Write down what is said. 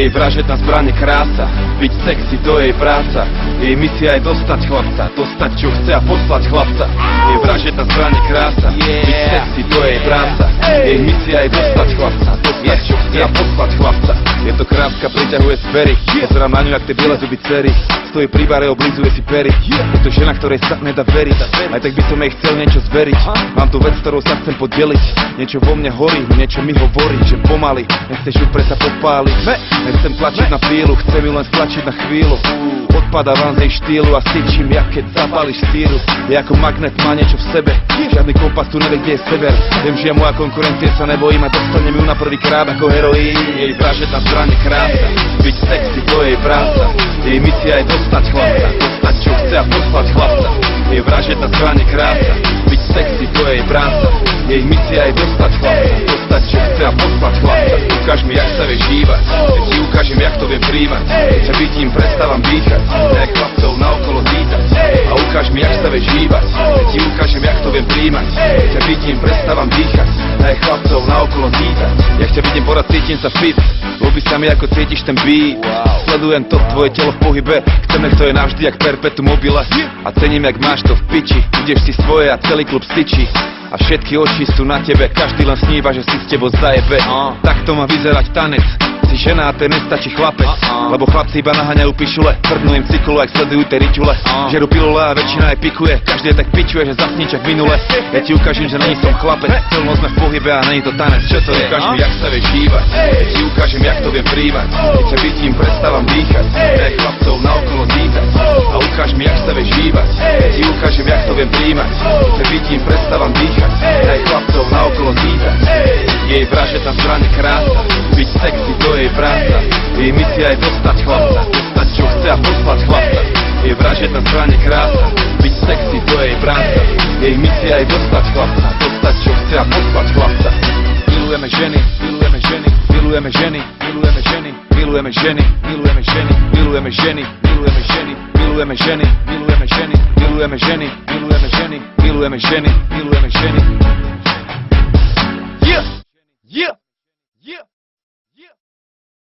Jej vražedná zbraň je krása, byť sexy to je jej práca. Jej misia je dostať chlapca, dostať čo chce a poslať chlapca. Jej vražedná zbraň je krása, byť sexy to je jej práca. Jej misia je dostať chlapca, dostať čo chce a poslať chlapca. Je to kráska, priťahuje sfery, pozerám na ňu jak tie biele zuby dcery. Stojí pri bare, oblizuje si pery. Je to žena, ktorej sa nedá veriť, aj tak by som jej chcel niečo zveriť. Mám tu vec, ktorou sa chcem podeliť. Niečo vo mne horí, niečo mi hovorí, že pomaly nechceš ju predsa popáliť. Nechcem tlačiť na pílu, chcem ju len stlačiť na chvíľu. Odpada vám z jej štýlu a syčím, jak keď zapáliš síru. Je ako magnet, má niečo v sebe, žiadny kompas tu nevie, kde je sever. Viem, že ja moja konkurencie sa nebojím a dostanem ju na prvýkrát ako heroín. Jej vražedná zbraň je krása, byť sexy to je jej práca. Jej misia je dostať chlapca, dostať čo chce a poslať chlapca. Jej vražedná zbraň je krása, byť sexy to je jej práca. Jej misia je dostať chlapca, dostať čo chce a poslať chlapca. Ukáž mi, jak sa vieš hýbať, ja ti ukážem, jak to viem príjmať. Keď ťa vidím, prestávam dýchať, jak chlapcov naokolo zítať. A ukáž mi, jak sa vieš hýbať, ja ti ukážem, jak to viem príjmať. Keď ťa vidím, prestávam dýchať, jak chlapcov naokolo zítať. Jak ťa vidím, porad cítim sa fit, ľúbi sa mi, ako cítiš ten beat. Sledujem to, tvoje telo v pohybe, chceme, to je navždy jak perpetuum mobile. A cením, jak máš to v piči, ideš si svoje a celý klub styčí. A všetky oči sú na tebe, každý len sníva, že si s tebou zajebe. Takto má vyzerať tanec, si žena a ten nestačí chlapec. Lebo chlapci iba naháňajú pišule, prdnú im cyklu, ak sledujú tie riťule. Žerú pilule a väčšina aj pikuje, každý tak pičuje, že zasní čak minule. Ja ti ukážem, že není som chlapec, celno sme v pohybe a není to tanec. Čo to je? Ukáž mi, jak sa vieš hýbať, ja ti ukážem, jak to viem príjmať. Keď ťa vidím, prestávam dýchať, jak chlapcov naokolo zítať. A ukáž mi, jak sa vieš hýbať, ja ti ukážem, jak to viem príjmať. Keď ťa vidím, prestávam dýchať, jak chlapcov naokolo zítať. Jej vražedná zbraň je krása, byť sexy to je jej práca. Jej misia je dostať chlapca, dostať čo chce a poslať chlapca. Jej vražedná zbraň je krása, byť sexy to je jej práca. Jej misia je dostať chlapca, dostať čo chce a poslať chlapca. Milujeme ženy, milujeme ženy, milujeme ženy, milujeme ženy, milujeme ženy, milujeme ženy, milujeme ženy, milujeme ženy, milujeme ženy, milujeme ženy, milujeme ženy, milujeme ženy, milujeme ženy, milujeme ženy. Yeah!